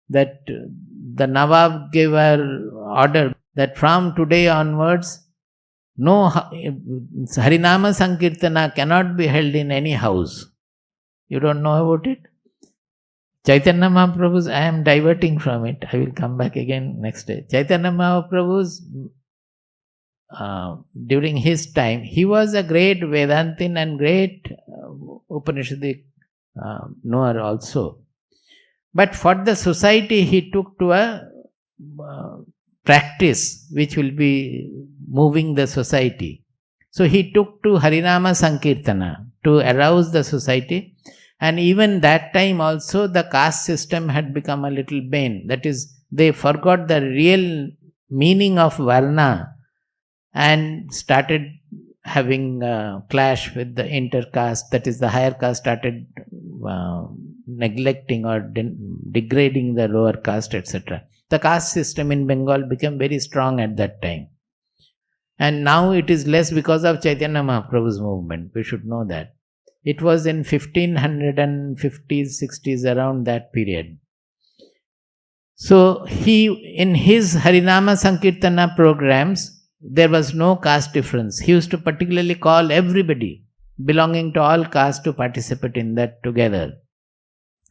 that the Nawab gave an order that from today onwards, no Harinama Sankirtana cannot be held in any house. You don't know about it? Chaitanya Mahaprabhu's, I am diverting from it. I will come back again next day. Chaitanya Mahaprabhu's, during his time, he was a great Vedantin and great Upanishadic knower also. But for the society, he took to a practice which will be moving the society. So he took to Harinama Sankirtana to arouse the society. And even that time also, the caste system had become a little bane. That is, they forgot the real meaning of Varna and started having a clash with the intercaste. That is, the higher caste started neglecting or degrading the lower caste, etc. The caste system in Bengal became very strong at that time. And now it is less because of Chaitanya Mahaprabhu's movement. We should know that. It was in 1550s, 60s, around that period. So in his Harinama Sankirtana programs, there was no caste difference. He used to particularly call everybody belonging to all castes to participate in that together.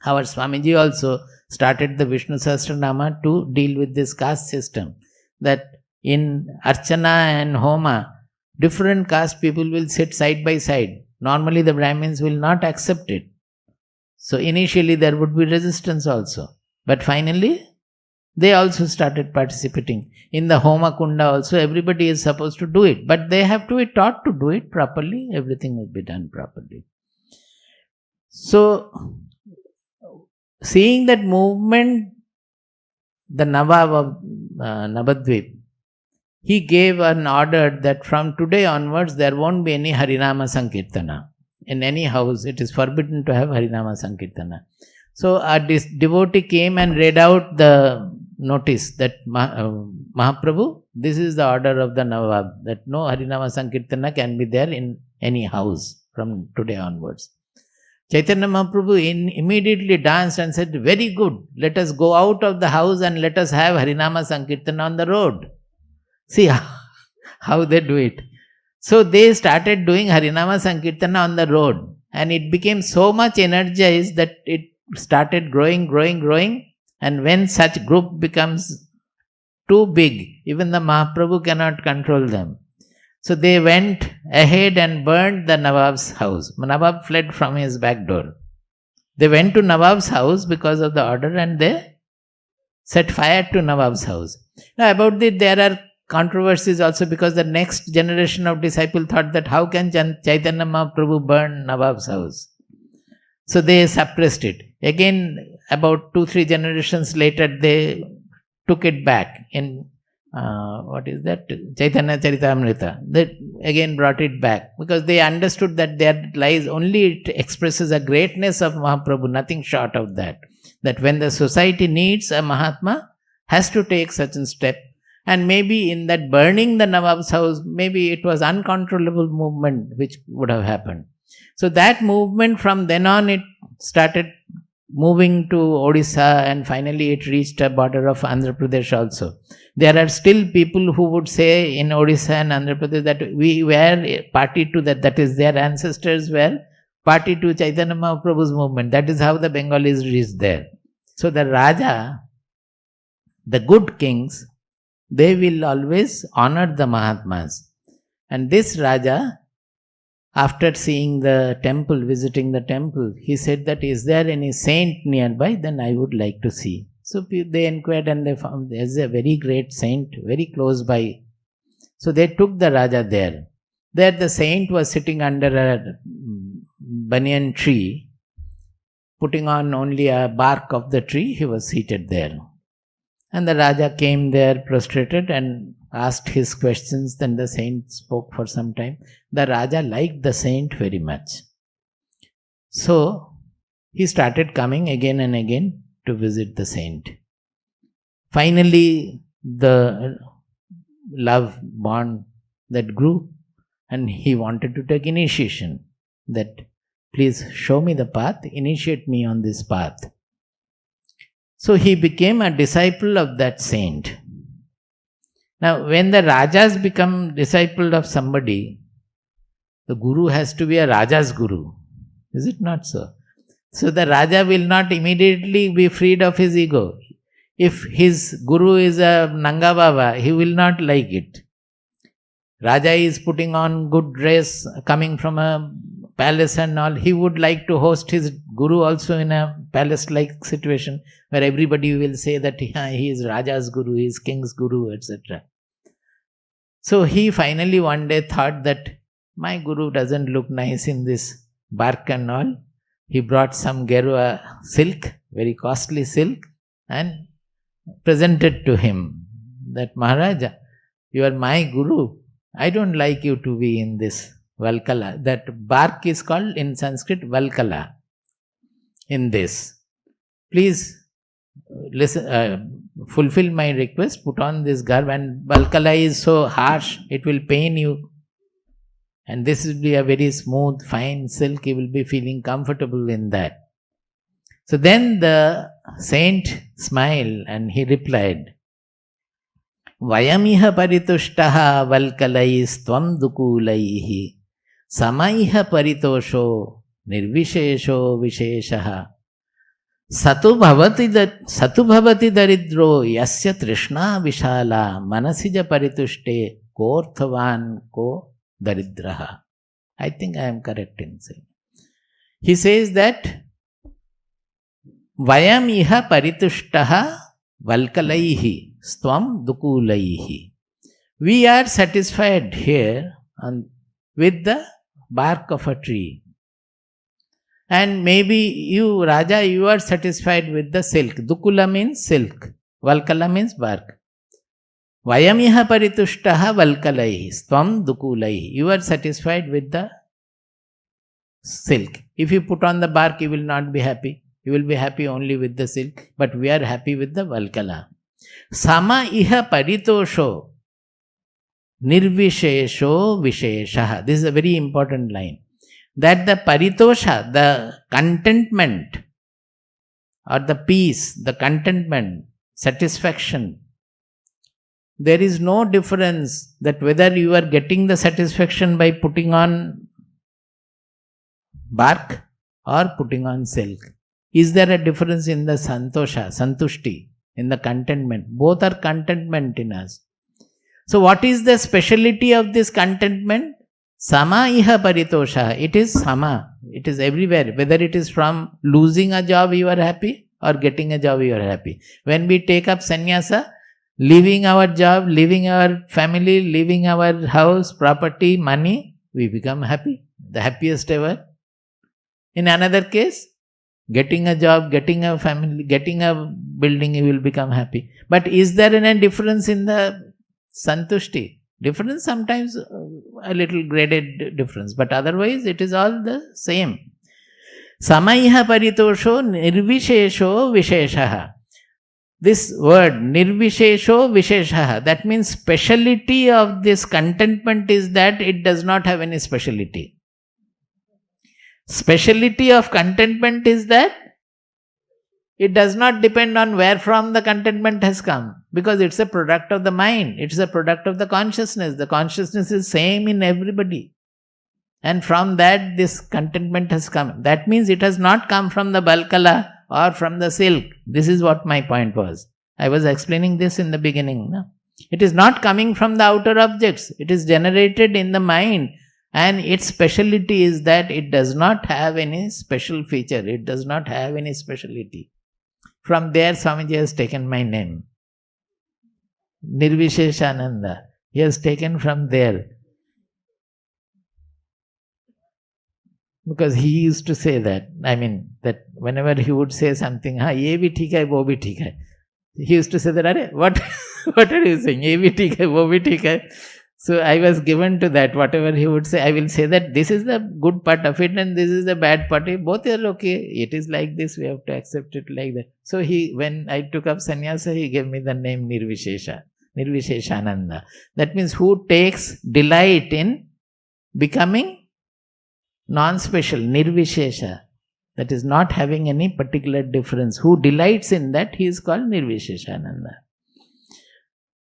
Our Swamiji also started the Vishnu Sahasranama to deal with this caste system. That in Archana and Homa, different caste people will sit side by side. Normally the Brahmins will not accept it. So initially there would be resistance also. But finally, they also started participating. In the Homa Kunda also, everybody is supposed to do it. But they have to be taught to do it properly. Everything will be done properly. So, seeing that movement, the Nawab of Navadvip, he gave an order that from today onwards there won't be any Harinama Sankirtana. In any house it is forbidden to have Harinama Sankirtana. So a devotee came and read out the notice that Mahaprabhu, this is the order of the Nawab, that no Harinama Sankirtana can be there in any house from today onwards. Chaitanya Mahaprabhu immediately danced and said, very good, let us go out of the house and let us have Harinama Sankirtana on the road. See how they do it. So they started doing Harinama Sankirtana on the road, and it became so much energized that it started growing. And when such group becomes too big, even the Mahaprabhu cannot control them. So they went ahead and burned the Nawab's house. Nawab fled from his back door. They went to Nawab's house because of the order and they set fire to Nawab's house. Now about this there are controversies also, because the next generation of disciples thought that how can Chaitanya Mahaprabhu burn Nawab's house? So they suppressed it. Again, about 2-3 generations later, they took it back in Chaitanya Charitamrita. They again brought it back because they understood that there lies only, it expresses a greatness of Mahaprabhu, nothing short of that. That when the society needs a Mahatma, has to take such a step. And maybe in that burning the Nawab's house, maybe it was uncontrollable movement which would have happened. So that movement, from then on, it started moving to Odisha, and finally it reached a border of Andhra Pradesh also. There are still people who would say in Odisha and Andhra Pradesh that we were party to that, that is their ancestors were party to Chaitanya Mahaprabhu's movement. That is how the Bengalis reached there. So the Raja, the good kings, they will always honor the Mahatmas. And this Raja, after seeing the temple, visiting the temple, he said that, is there any saint nearby? Then I would like to see. So they inquired and they found there is a very great saint very close by. So they took the Raja there. There the saint was sitting under a banyan tree, putting on only a bark of the tree. He was seated there. And the Raja came there prostrated and asked his questions. Then the saint spoke for some time. The Raja liked the saint very much. So he started coming again and again to visit the saint. Finally, the love bond that grew, and he wanted to take initiation. That, please show me the path, initiate me on this path. So he became a disciple of that saint. Now, when the Rajas become disciple of somebody, the Guru has to be a Raja's Guru. Is it not so? So the Raja will not immediately be freed of his ego. If his Guru is a Nanga Baba, he will not like it. Raja is putting on good dress, coming from a palace and all. He would like to host his Guru also in a palace-like situation where everybody will say that he is Raja's Guru, he is King's Guru, etc. So he finally one day thought that my Guru doesn't look nice in this bark and all. He brought some Gerua silk, very costly silk, and presented to him that, Maharaja, you are my Guru. I don't like you to be in this Valkala. That bark is called in Sanskrit Valkala. In this, please listen, fulfill my request, put on this garb. And Valkala is so harsh, it will pain you. And this will be a very smooth, fine silk. You will be feeling comfortable in that. So then the saint smiled and he replied, Vayamiha paritushtaha valkalais tvam dukulaihi samaiha paritosho nirvishesho visheshaha satu bhavati daridro yasya trishna vishala manasija paritushte korthavan ko daridraha. I think I am correct in saying. He says that Vayam iha paritushtaha valkalaihi stvam dukulaihi. We are satisfied here with the bark of a tree. And maybe you, Raja, you are satisfied with the silk. Dukula means silk. Valkala means bark. Vayamiha paritushtaha valkalaihi stvam dukulaihi. You are satisfied with the silk. If you put on the bark, you will not be happy. You will be happy only with the silk. But we are happy with the valkala. Sama iha paritosho nirvishesho visheshaha. This is a very important line. That the paritosha, the contentment or the peace, the contentment, satisfaction, there is no difference that whether you are getting the satisfaction by putting on bark or putting on silk. Is there a difference in the santosha, santushti, in the contentment? Both are contentment in us. So what is the speciality of this contentment? Sama iha paritosha. It is sama. It is everywhere. Whether it is from losing a job you are happy or getting a job you are happy. When we take up sannyasa, leaving our job, leaving our family, leaving our house, property, money, we become happy. The happiest ever. In another case, getting a job, getting a family, getting a building, you will become happy. But is there any difference in the santushti? Difference, sometimes a little graded difference, but otherwise it is all the same. Samaiha paritosho nirvishesho visheshaha. This word nirvishesho visheshaha, that means speciality of this contentment is that it does not have any speciality. Speciality of contentment is that it does not depend on where from the contentment has come, because it's a product of the mind, it's a product of the consciousness. The consciousness is same in everybody, and from that this contentment has come. That means it has not come from the balkala or from the silk. This is what my point was. I was explaining this in the beginning. No? It is not coming from the outer objects. It is generated in the mind, and its speciality is that it does not have any special feature. It does not have any speciality. From there, Swamiji has taken my name. Nirviseshananda. He has taken from there. Because he used to say that. That whenever he would say something, ye bhi theek hai, wo bhi theek hai. He used to say that, Are, what are you saying? Ye bhi theek hai, wo bhi theek hai. So I was given to that. Whatever he would say, I will say that this is the good part of it and this is the bad part. Both are okay. It is like this. We have to accept it like that. So when I took up sannyasa, he gave me the name Nirviseshananda. That means who takes delight in becoming non-special, Nirvishesha. That is not having any particular difference. Who delights in that, he is called Nirviseshananda.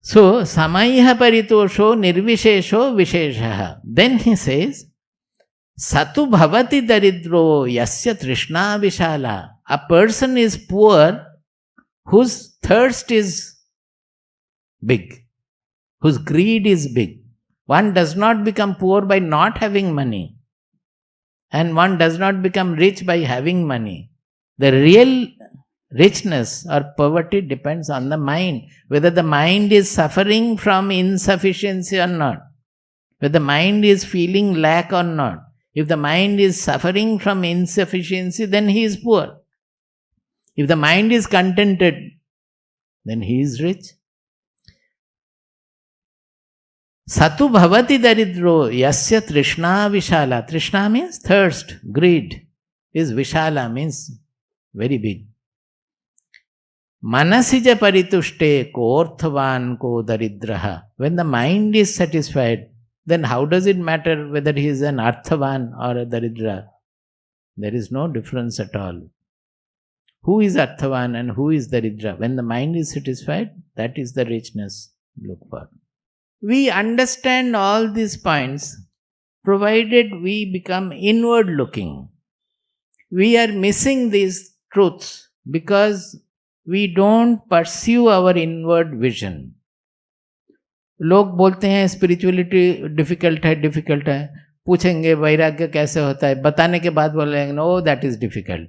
So, samaiha paritosho nirvishesho visheshaha. Then he says, satu bhavati daridro yasya trishna vishala. A person is poor whose thirst is big, whose greed is big. One does not become poor by not having money, and one does not become rich by having money. The real richness or poverty depends on the mind, whether the mind is suffering from insufficiency or not, whether the mind is feeling lack or not. If the mind is suffering from insufficiency, then he is poor. If the mind is contented, then he is rich. Satu bhavati daridro yasya trishna vishala. Trishna means thirst, greed. Is vishala means very big. Manasija paritushte korthavan ko daridraha. When the mind is satisfied, then how does it matter whether he is an arthavan or a daridra? There is no difference at all. Who is arthavan and who is daridra? When the mind is satisfied, that is the richness look for. We understand all these points provided we become inward looking. We are missing these truths because we don't pursue our inward vision. लोग बोलते हैं spirituality difficult है, पूछेंगे वैराग्य कैसे होता है, बताने के बाद बोलेंगे know that is difficult.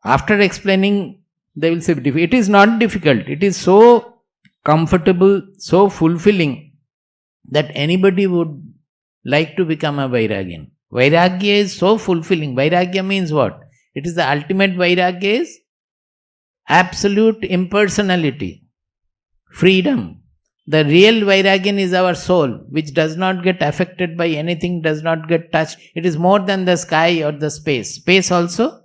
After explaining, they will say it is not difficult. It is so comfortable, so fulfilling that anybody would like to become a Vairagyan. Vairagya is so fulfilling. Vairagya means what? It is the ultimate Vairagya is absolute impersonality, freedom. The real Vairagyan is our soul, which does not get affected by anything, does not get touched. It is more than the sky or the space. Space also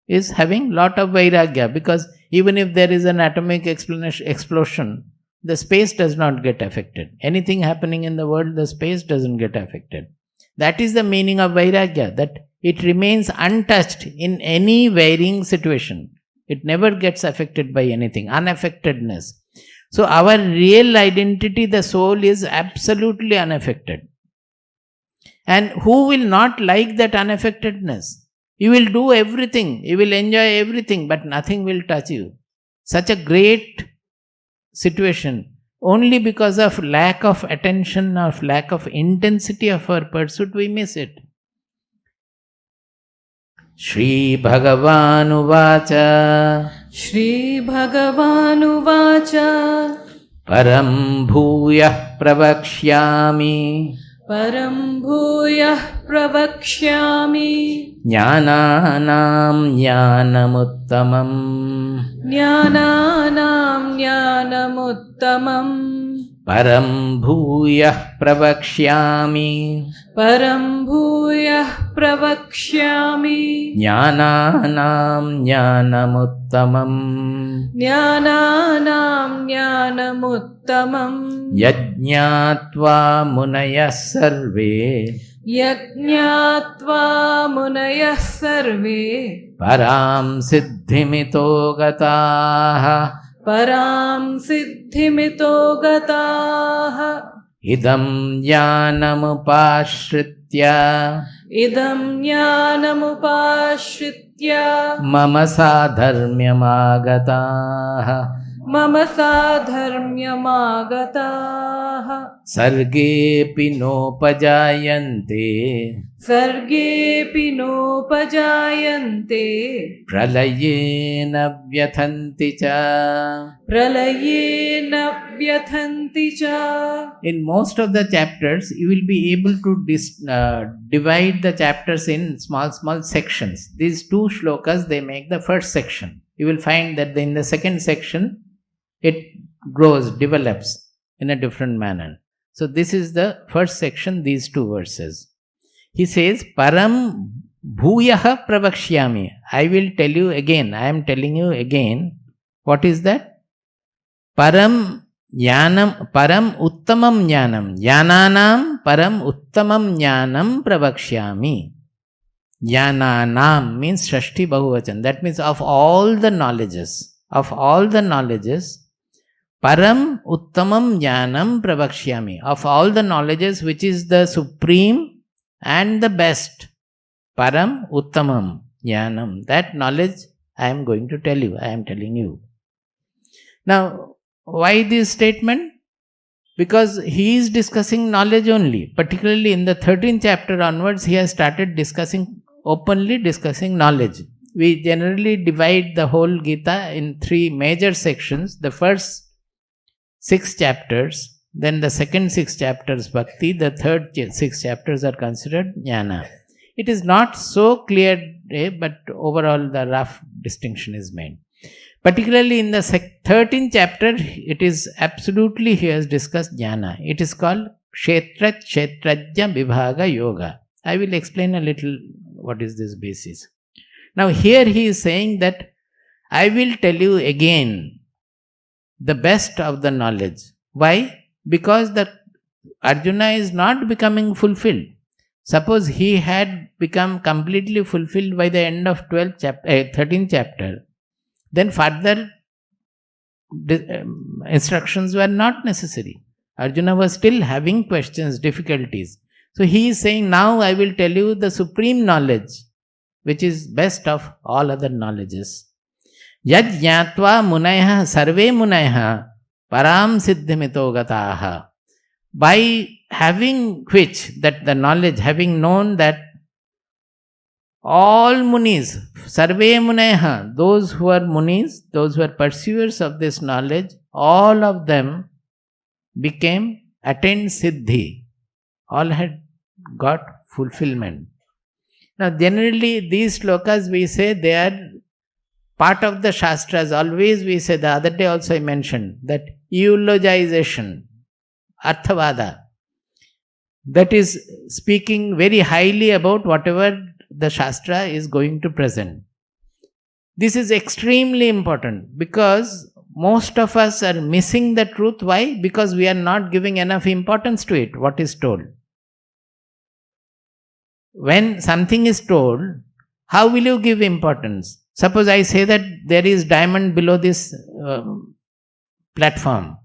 is having lot of Vairagya, because even if there is an atomic explosion, the space does not get affected. Anything happening in the world, the space doesn't get affected. That is the meaning of Vairagya, that it remains untouched in any varying situation. It never gets affected by anything, unaffectedness. So our real identity, the soul, is absolutely unaffected. And who will not like that unaffectedness? You will do everything, you will enjoy everything, but nothing will touch you. Such a great situation. Only because of lack of attention or lack of intensity of our pursuit, we miss it. Shri Bhagavan Uvacha Shri Bhagavan Uvacha Param Bhuyah Pravakshyami Param Bhuyah Pravakshyami Jnananam Jnanamuttamam Jnananam Jnanamuttamam Param Bhuyah Pravakshyami Param Bhuyah Pravakshyami Jnananam Jnanamuttamam Jnananam Jnanamuttamam Yajñātvā munayah sarve Yajñātvā munayah sarve Param siddhimito gataha Param siddhimito gataha Idam jnanamupāśritya Idam jnanamupāśritya Mama sadharmyamāgataha Mama sadharmyamāgataha Sargepi nopajayante Sargepi nopajayante Pralayena vyathanti ca Pralayena vyathanti ca. In most of the chapters, you will be able to divide the chapters in small sections. These two shlokas, they make the first section. You will find that in the second section, it grows, develops in a different manner. So this is the first section, these two verses. He says, Param Bhuyaha Pravakshyami. I will tell you again, I am telling you again. What is that? Param Jnanam, Param Uttamam Jnanam. Jnananam Param Uttamam Jnanam Pravakshyami. Jnananam means Shashti Bahuvachan. That means of all the knowledges. Param Uttamam Jnanam Pravakshyami. Of all the knowledges, which is the supreme and the best. Param Uttamam Jnanam. That knowledge I am going to tell you. I am telling you. Now, why this statement? Because he is discussing knowledge only. Particularly in the 13th chapter onwards, he has started openly discussing knowledge. We generally divide the whole Gita in 3 major sections. The first 6 chapters, then the second 6 chapters Bhakti, the third 6 chapters are considered Jnana. It is not so clear, but overall the rough distinction is made. Particularly in the 13th chapter, it is absolutely, he has discussed Jnana. It is called Kshetra Kshetrajya Vibhaga Yoga. I will explain a little what is this basis. Now here he is saying that I will tell you again the best of the knowledge. Why? Because the Arjuna is not becoming fulfilled. Suppose he had become completely fulfilled by the end of 13th chapter, then further instructions were not necessary. Arjuna was still having questions, difficulties. So he is saying, now I will tell you the supreme knowledge, which is best of all other knowledges. Yad jnatva munayah sarve munayah param siddhimito gataha. By having which, that the knowledge, having known that all munis, sarve munayah, those who are munis, those who are pursuers of this knowledge, all of them attained siddhi. All had got fulfillment. Now generally these slokas we say they are part of the Shastras. Always we say, the other day also I mentioned, that eulogization, Arthavada, that is speaking very highly about whatever the Shastra is going to present. This is extremely important because most of us are missing the truth. Why? Because we are not giving enough importance to it, what is told. When something is told, how will you give importance? Suppose I say that there is diamond below this platform.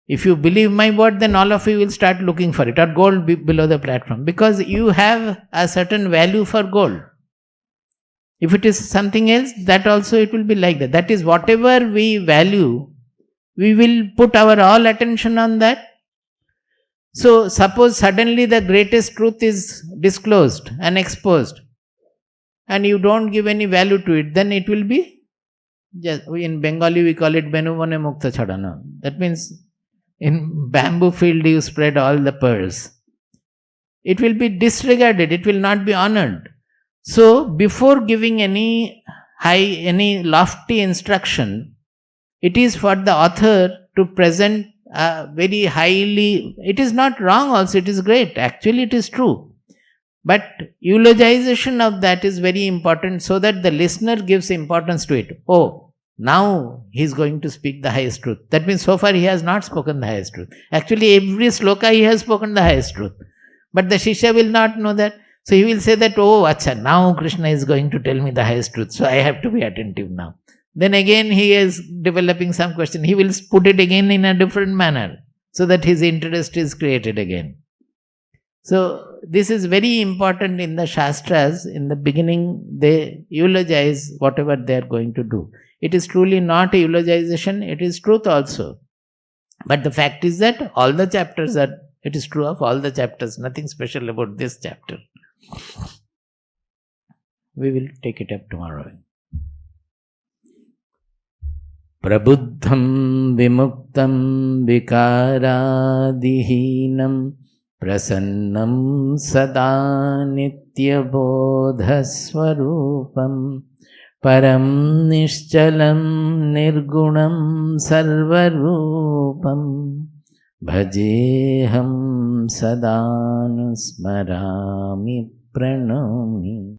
If you believe my word, then all of you will start looking for it, or gold below the platform, because you have a certain value for gold. If it is something else, that also it will be like that. That is, whatever we value, we will put our all attention on that. So suppose suddenly the greatest truth is disclosed and exposed, and you don't give any value to it, then it will be just, in Bengali we call it Benuvane Mukta Chadana. That means in bamboo field you spread all the pearls. It will be disregarded, it will not be honored. So before giving any lofty instruction, it is for the author to present very highly. It is not wrong also, it is great. Actually it is true. But eulogization of that is very important, so that the listener gives importance to it. Oh, now he is going to speak the highest truth. That means so far he has not spoken the highest truth. Actually every sloka he has spoken the highest truth. But the Shishya will not know that. So he will say that, oh, acha, now Krishna is going to tell me the highest truth, so I have to be attentive now. Then again he is developing some question. He will put it again in a different manner, so that his interest is created again. So this is very important in the Shastras. In the beginning they eulogize whatever they are going to do. It is truly not a eulogization, it is truth also. But the fact is that all the chapters are, it is true of all the chapters, nothing special about this chapter. We will take it up tomorrow. Prabuddham vimuktam vikaradihinam prasannam sada nityabodhaswarupam param nishchalam nirgunam sarvarupam bhajeham sadanusmarami pranami.